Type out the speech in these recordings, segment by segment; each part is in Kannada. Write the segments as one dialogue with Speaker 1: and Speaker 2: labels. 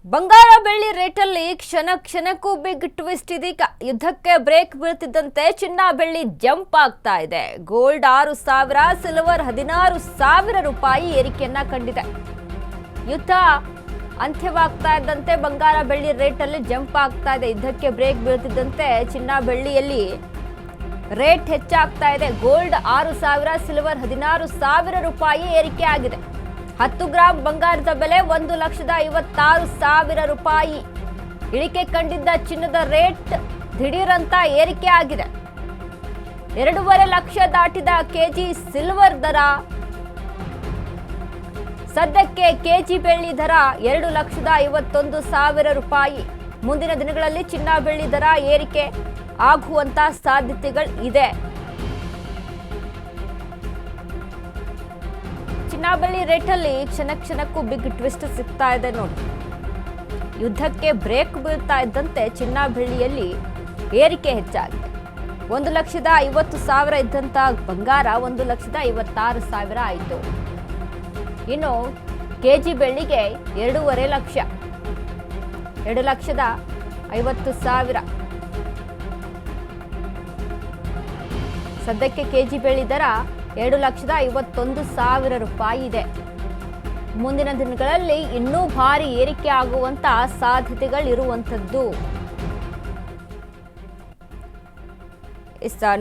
Speaker 1: ಬಂಗಾರ ಬೆಳ್ಳಿ ರೇಟಲ್ಲಿ ಕ್ಷಣಕ್ಕೂ ಬಿಗ್ ಟ್ವಿಸ್ಟ್ ಇದೀಗ. ಯುದ್ಧಕ್ಕೆ ಬ್ರೇಕ್ ಬೀಳ್ತಿದ್ದಂತೆ ಚಿನ್ನ ಬೆಳ್ಳಿ ಜಂಪ್ ಆಗ್ತಾ ಇದೆ. ಗೋಲ್ಡ್ 6,000, ಸಿಲ್ವರ್ 16,000 ರೂಪಾಯಿ ಏರಿಕೆಯನ್ನ ಕಂಡಿದೆ. ಯುದ್ಧ ಅಂತ್ಯವಾಗ್ತಾ ಇದ್ದಂತೆ ಬಂಗಾರ ಬೆಳ್ಳಿ ರೇಟಲ್ಲಿ ಜಂಪ್ ಆಗ್ತಾ ಇದೆ. ಯುದ್ಧಕ್ಕೆ ಬ್ರೇಕ್ ಬೀಳ್ತಿದ್ದಂತೆ ಚಿನ್ನ ಬೆಳ್ಳಿಯಲ್ಲಿ ರೇಟ್ ಹೆಚ್ಚಾಗ್ತಾ ಇದೆ. ಗೋಲ್ಡ್ 6,000, ಸಿಲ್ವರ್ 16,000 ರೂಪಾಯಿ ಏರಿಕೆ ಆಗಿದೆ. 10 ಗ್ರಾಂ ಬಂಗಾರದ ಬೆಲೆ 1,56,000 ರೂಪಾಯಿ. ಇಳಿಕೆ ಕಂಡಿದ್ದ ಚಿನ್ನದ ರೇಟ್ ದಿಢೀರಂತ ಏರಿಕೆ ಆಗಿದೆ. 2.5 ಲಕ್ಷ ದಾಟಿದ ಕೆಜಿ ಸಿಲ್ವರ್ ದರ, ಸದ್ಯಕ್ಕೆ ಕೆಜಿ ಬೆಳ್ಳಿ ದರ 2,51,000 ರೂಪಾಯಿ. ಮುಂದಿನ ದಿನಗಳಲ್ಲಿ ಚಿನ್ನ ಬೆಳ್ಳಿ ದರ ಏರಿಕೆ ಆಗುವಂತ ಸಾಧ್ಯತೆಗಳು ಇದೆ. ಚಿನ್ನ ಬೆಳ್ಳಿ ರೇಟಲ್ಲಿ ಕ್ಷಣಕ್ಕೂ ಬಿಗ್ ಟ್ವಿಸ್ಟ್ ಸಿಗ್ತಾ ಇದೆ ನೋಡಿ. ಯುದ್ಧಕ್ಕೆ ಬ್ರೇಕ್ ಬೀಳ್ತಾ ಇದ್ದಂತೆ ಚಿನ್ನ ಬೆಳ್ಳಿಯಲ್ಲಿ ಏರಿಕೆ ಹೆಚ್ಚಾಗಿದೆ. 1,50,000 ಇದ್ದಂತ ಬಂಗಾರ 1,56,000 ಆಯಿತು. ಇನ್ನು ಕೆಜಿ ಬೆಳ್ಳಿಗೆ 2.5 ಲಕ್ಷ, 2,50,000. ಸದ್ಯಕ್ಕೆ ಕೆಜಿ ಬೆಳ್ಳಿ ದರ 2,51,000 ರೂಪಾಯಿ ಇದೆ. ಮುಂದಿನ ದಿನಗಳಲ್ಲಿ ಇನ್ನೂ ಭಾರಿ ಏರಿಕೆ ಆಗುವಂತ ಸಾಧ್ಯತೆಗಳಿರುವಂಥದ್ದು.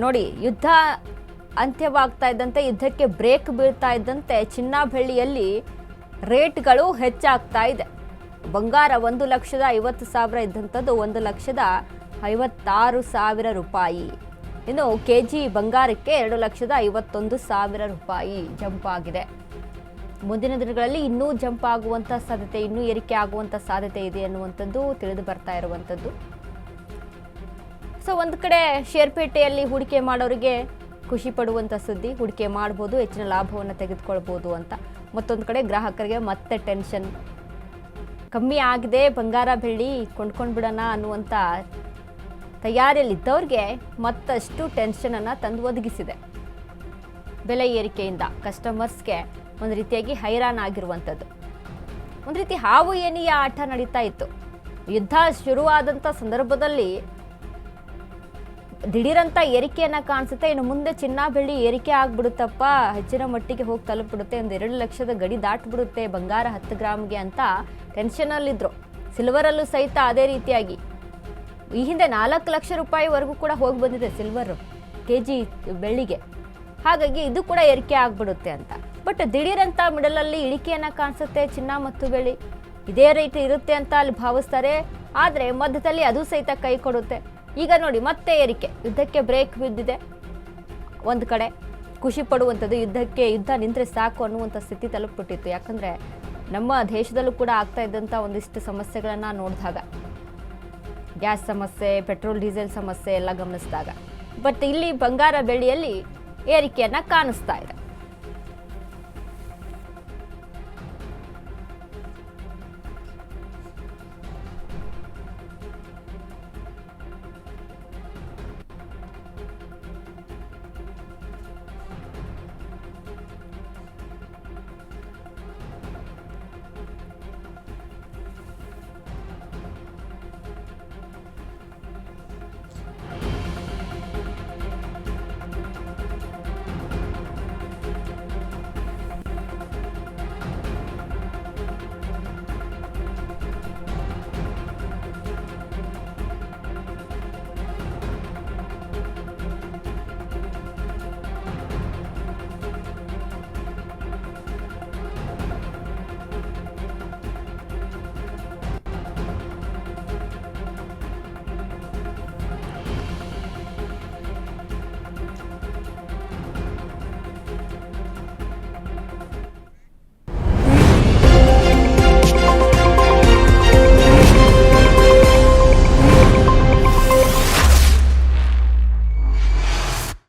Speaker 1: ನೋಡಿ, ಯುದ್ಧ ಅಂತ್ಯವಾಗ್ತಾ ಇದ್ದಂತೆ, ಯುದ್ಧಕ್ಕೆ ಬ್ರೇಕ್ ಬೀಳ್ತಾ ಇದ್ದಂತೆ ಚಿನ್ನ ಬೆಳ್ಳಿಯಲ್ಲಿ ರೇಟ್ಗಳು ಹೆಚ್ಚಾಗ್ತಾ ಇದೆ. ಬಂಗಾರ 1,50,000 ಇದ್ದಂಥದ್ದು 1,56,000 ರೂಪಾಯಿ. ಇನ್ನು ಕೆಜಿ ಬಂಗಾರಕ್ಕೆ 2,51,000 ರೂಪಾಯಿ ಜಂಪ್ ಆಗಿದೆ. ಮುಂದಿನ ದಿನಗಳಲ್ಲಿ ಇನ್ನೂ ಜಂಪ್ ಆಗುವಂಥ ಸಾಧ್ಯತೆ, ಇನ್ನೂ ಏರಿಕೆ ಆಗುವಂಥ ಸಾಧ್ಯತೆ ಇದೆ ಅನ್ನುವಂಥದ್ದು ತಿಳಿದು ಬರ್ತಾ ಇರುವಂಥದ್ದು. ಸೊ ಒಂದು ಕಡೆ ಷೇರ್ಪೇಟೆಯಲ್ಲಿ ಹೂಡಿಕೆ ಮಾಡೋರಿಗೆ ಖುಷಿ ಪಡುವಂಥ ಸುದ್ದಿ, ಹೂಡಿಕೆ ಮಾಡ್ಬೋದು, ಹೆಚ್ಚಿನ ಲಾಭವನ್ನು ತೆಗೆದುಕೊಳ್ಬೋದು ಅಂತ. ಮತ್ತೊಂದು ಕಡೆ ಗ್ರಾಹಕರಿಗೆ ಮತ್ತೆ ಟೆನ್ಷನ್, ಕಮ್ಮಿ ಆಗಿದೆ ಬಂಗಾರ ಬೆಳ್ಳಿ ಕೊಂಡ್ಕೊಂಡು ಬಿಡೋಣ ಅನ್ನುವಂಥ ತಯಾರಿಯಲ್ಲಿದ್ದವ್ರಿಗೆ ಮತ್ತಷ್ಟು ಟೆನ್ಷನನ್ನು ತಂದು ಒದಗಿಸಿದೆ. ಬೆಲೆ ಏರಿಕೆಯಿಂದ ಕಸ್ಟಮರ್ಸ್ಗೆ ಒಂದು ರೀತಿಯಾಗಿ ಹೈರಾಣ ಆಗಿರುವಂಥದ್ದು. ಒಂದು ರೀತಿ ಹಾವು ಏನಿಯ ಆಟ ನಡೀತಾ ಇತ್ತು. ಯುದ್ಧ ಶುರುವಾದಂಥ ಸಂದರ್ಭದಲ್ಲಿ ದಿಢೀರಂತ ಏರಿಕೆಯನ್ನು ಕಾಣಿಸುತ್ತೆ. ಇನ್ನು ಮುಂದೆ ಚಿನ್ನ ಬೆಳ್ಳಿ ಏರಿಕೆ ಆಗ್ಬಿಡುತ್ತಪ್ಪ, ಹೆಚ್ಚಿನ ಮಟ್ಟಿಗೆ ಹೋಗಿ ತಲುಪಿಬಿಡುತ್ತೆ, ಒಂದು 2 ಲಕ್ಷದ ಗಡಿ ದಾಟ್ಬಿಡುತ್ತೆ ಬಂಗಾರ 10 ಗ್ರಾಮ್ಗೆ ಅಂತ ಟೆನ್ಷನಲ್ಲಿದ್ದರು. ಸಿಲ್ವರಲ್ಲೂ ಸಹಿತ ಅದೇ ರೀತಿಯಾಗಿ ಈ ಹಿಂದೆ 4 ಲಕ್ಷ ರೂಪಾಯಿವರೆಗೂ ಕೂಡ ಹೋಗಿ ಬಂದಿದೆ ಸಿಲ್ವರ್ ಕೆಜಿ ಬೆಳ್ಳಿಗೆ. ಹಾಗಾಗಿ ಇದು ಕೂಡ ಏರಿಕೆ ಆಗ್ಬಿಡುತ್ತೆ ಅಂತ. ಬಟ್ ದಿಢೀರಂತ ಮಿಡಲಲ್ಲಿ ಇಳಿಕೆಯನ್ನು ಕಾಣಿಸುತ್ತೆ. ಚಿನ್ನ ಮತ್ತು ಬೆಳ್ಳಿ ಇದೇ ರೇಟ್ ಇರುತ್ತೆ ಅಂತ ಅಲ್ಲಿ ಭಾವಿಸ್ತಾರೆ. ಆದರೆ ಮಧ್ಯದಲ್ಲಿ ಅದು ಸಹಿತ ಕೈ ಕೊಡುತ್ತೆ. ಈಗ ನೋಡಿ ಮತ್ತೆ ಏರಿಕೆ, ಯುದ್ಧಕ್ಕೆ ಬ್ರೇಕ್ ಬಿದ್ದಿದೆ. ಒಂದು ಕಡೆ ಖುಷಿ ಪಡುವಂಥದ್ದು, ಯುದ್ಧ ನಿಂತರೆ ಸಾಕು ಅನ್ನುವಂಥ ಸ್ಥಿತಿ ತಲುಪಿಬಿಟ್ಟಿತ್ತು. ಯಾಕಂದರೆ ನಮ್ಮ ದೇಶದಲ್ಲೂ ಕೂಡ ಆಗ್ತಾ ಇದ್ದಂಥ ಒಂದಿಷ್ಟು ಸಮಸ್ಯೆಗಳನ್ನು ನೋಡಿದಾಗ, ಗ್ಯಾಸ್ ಸಮಸ್ಯೆ, ಪೆಟ್ರೋಲ್ ಡೀಸೆಲ್ ಸಮಸ್ಯೆ ಎಲ್ಲ ಗಮನಿಸಿದಾಗ. ಬಟ್ ಇಲ್ಲಿ ಬಂಗಾರ ಬೆಳ್ಳಿಯಲ್ಲಿ ಏರಿಕೆಯನ್ನು ಕಾಣಿಸ್ತಾ ಇದೆ.